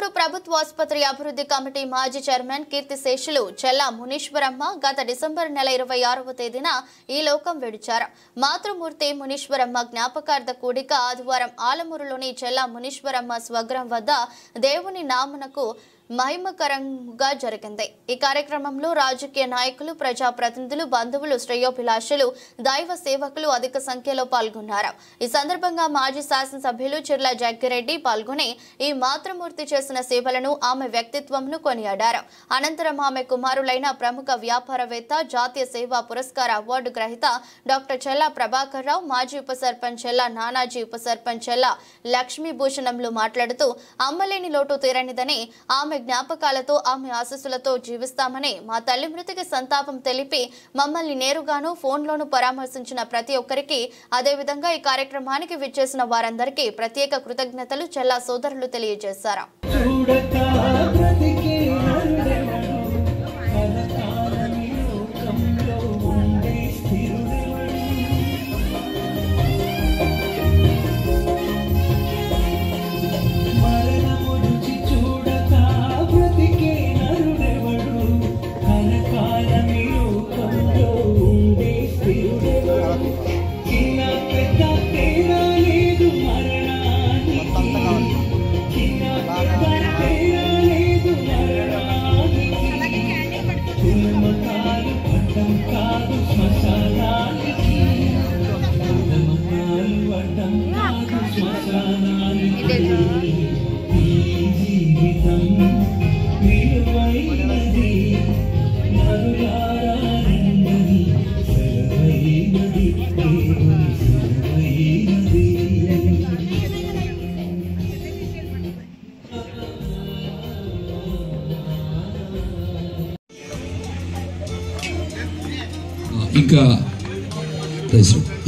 నెల్లూరు ప్రభుత్వ ఆసుపత్రి అభివృద్ధి కమిటీ మాజీ చైర్మన్ కీర్తిశేషులు చెల్లా మునీశ్వరమ్మ గత డిసెంబర్ నెల 26వ తేదీన ఈ లోకం విడిచారు. మాతృమూర్తి మునీశ్వరమ్మ జ్ఞాపకార్థ కూడిక ఆదివారం ఆలమూరులోని చెల్లా మునీశ్వరమ్మ స్వగ్రహం వద్ద దేవుని నామనకు మహిమకరంగా జరిగింది. ఈ కార్యక్రమంలో రాజకీయ నాయకులు, ప్రజాప్రతినిధులు, బంధువులు, శ్రేయోభిలాషులు, దైవ సేవకులు అధిక సంఖ్యలో పాల్గొన్నారు. ఈ సందర్భంగా మాజీ శాసనసభ్యులు చిర్ల జగ్గిరెడ్డి పాల్గొని ఈ మాతృమూర్తి చేసిన సేవలను, ఆమె వ్యక్తిత్వంను కొనియాడారు. అనంతరం ఆమె కుమారులైన ప్రముఖ వ్యాపారవేత్త, జాతీయ సేవా పురస్కార అవార్డు గ్రహీత డాక్టర్ చెల్లా ప్రభాకర్ రావు, మాజీ ఉప సర్పంచ్ చెల్లా నానాజీ, ఉప సర్పంచ్ చెల్లా లక్ష్మీభూషణంలు మాట్లాడుతూ అమ్మలేని లోటు తీరనిదని, ఆమె జ్ఞాపకాలతో, ఆమె ఆశీస్సులతో జీవిస్తామని, మా తల్లి మృతికి సంతాపం తెలిపి మమ్మల్ని నేరుగాను ఫోన్లోను పరామర్శించిన ప్రతి ఒక్కరికి, అదేవిధంగా ఈ కార్యక్రమానికి విచ్చేసిన వారందరికీ ప్రత్యేక కృతజ్ఞతలు చెల్లా సోదరులు తెలియజేశారు.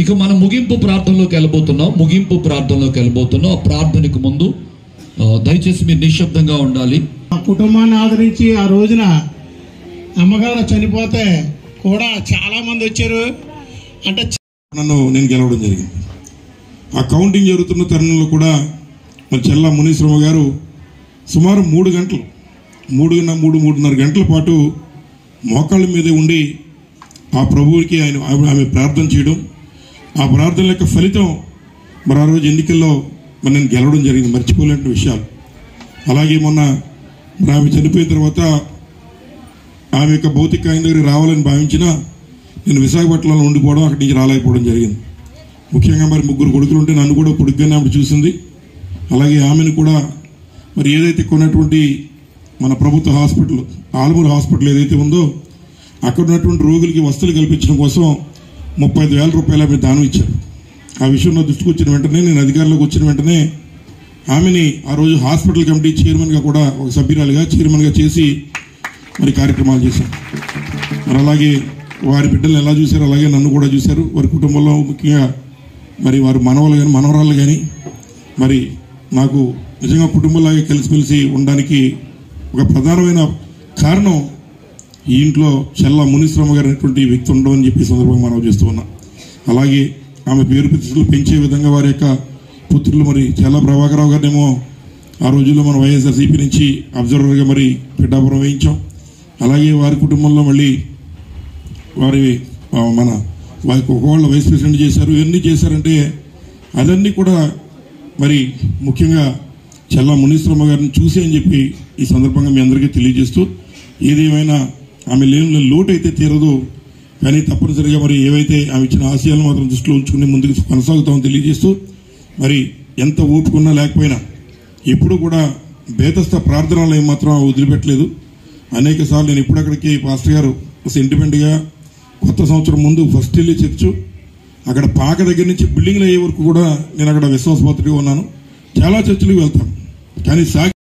ఇక మనం ముగింపు ప్రార్థనలోకి వెళ్ళబోతున్నాం. ప్రార్థనకు ముందు దయచేసి మీరు నిశ్శబ్దంగా ఉండాలి. ఆ కుటుంబాన్ని ఆదరించి ఆ రోజున అమ్మగారు చనిపోతే కూడా చాలా మంది వచ్చారు. అంటే నేను గెలవడం జరిగింది. ఆ కౌంటింగ్ జరుగుతున్న తరుణంలో కూడా మరి చెల్లా మునీశ్వరమ్మ గారు సుమారు 3:30 గంటల పాటు మోకాళ్ళ మీదే ఉండి ఆ ప్రభువుకి ఆమె ప్రార్థన చేయడం, ఆ ప్రార్థన యొక్క ఫలితం మరి ఆ రోజు ఎన్నికల్లో మరి నేను గెలవడం జరిగింది. మర్చిపోలేని విషయాలు. అలాగే మొన్న మరి ఆమె చనిపోయిన తర్వాత ఆమె యొక్క భౌతిక ఆయన దగ్గరికి రావాలని భావించినా నేను విశాఖపట్నంలో ఉండిపోవడం, అక్కడి నుంచి రాలేకపోవడం జరిగింది. ముఖ్యంగా మరి 3 కొడుకులు ఉంటే నన్ను కూడా కొడుకుగానే ఆమె చూసింది. అలాగే ఆమెను కూడా మరి ఏదైతే కొన్నటువంటి మన ప్రభుత్వ హాస్పిటల్, ఆలమూరు హాస్పిటల్ ఏదైతే ఉందో అక్కడ ఉన్నటువంటి రోగులకి వసతులు కల్పించడం కోసం 35,000 రూపాయలు ఆమె దానం ఇచ్చారు. ఆ విషయం నా దృష్టికి వచ్చిన వెంటనే, నేను అధికారంలోకి వచ్చిన వెంటనే ఆమెని ఆ రోజు హాస్పిటల్ కమిటీ చైర్మన్గా కూడా, ఒక సభ్యురాలుగా చైర్మన్గా చేసి మరి కార్యక్రమాలు చేశారు. మరి అలాగే వారి బిడ్డలను ఎలా చూశారు అలాగే నన్ను కూడా చూశారు. వారి కుటుంబంలో ముఖ్యంగా మరి వారి మనవలు కానీ మనవరాళ్ళు కానీ మరి నాకు నిజంగా కుటుంబంలాగే కలిసిమెలిసి ఉండడానికి ఒక ప్రధానమైన కారణం ఈ ఇంట్లో చెల్లా మునీశ్వరమ్మ గారు అనేటువంటి వ్యక్తి ఉండడం అని చెప్పి సందర్భంగా మనం చేస్తూ ఉన్నాం. అలాగే ఆమె పేరు ప్రతిష్టలు పెంచే విధంగా వారి యొక్క పుత్రులు మరి చెల్లా ప్రభాకర్ రావు గారినేమో ఆ రోజుల్లో మనం వైఎస్ఆర్సీపీ నుంచి అబ్జర్వర్గా మరి పిఠాపురం వేయించాం. అలాగే వారి కుటుంబంలో మళ్ళీ వారికి ఒకవాళ్ళ వైస్ ప్రెసిడెంట్ చేశారు. ఇవన్నీ చేశారంటే అదన్నీ కూడా మరి ముఖ్యంగా చెల్లా మునీశ్వరమ్మ గారిని చూసి అని చెప్పి ఈ సందర్భంగా మీ అందరికీ తెలియజేస్తూ, ఏదేమైనా ఆమె లేని లోటు అయితే తీరదు, కానీ తప్పనిసరిగా మరి ఏవైతే ఆమె ఇచ్చిన ఆశయాలను మాత్రం దృష్టిలో ఉంచుకుని ముందుకు కొనసాగుతామని తెలియజేస్తూ, మరి ఎంత ఓపుకున్నా లేకపోయినా ఎప్పుడు కూడా బేతస్థ ప్రార్థనలు ఏమాత్రం వదిలిపెట్టలేదు. అనేక సార్లు నేను ఇప్పుడు అక్కడికి పాస్టర్ గారు సెంటిమెంట్గా కొత్త సంవత్సరం ముందు ఫస్ట్ వెళ్ళి చర్చు, అక్కడ పాక దగ్గర నుంచి బిల్డింగ్లు అయ్యే వరకు కూడా నేను అక్కడ విశ్వాసపాత్రుడిగా ఉన్నాను. చాలా చర్చలకు వెళ్తాను, కానీ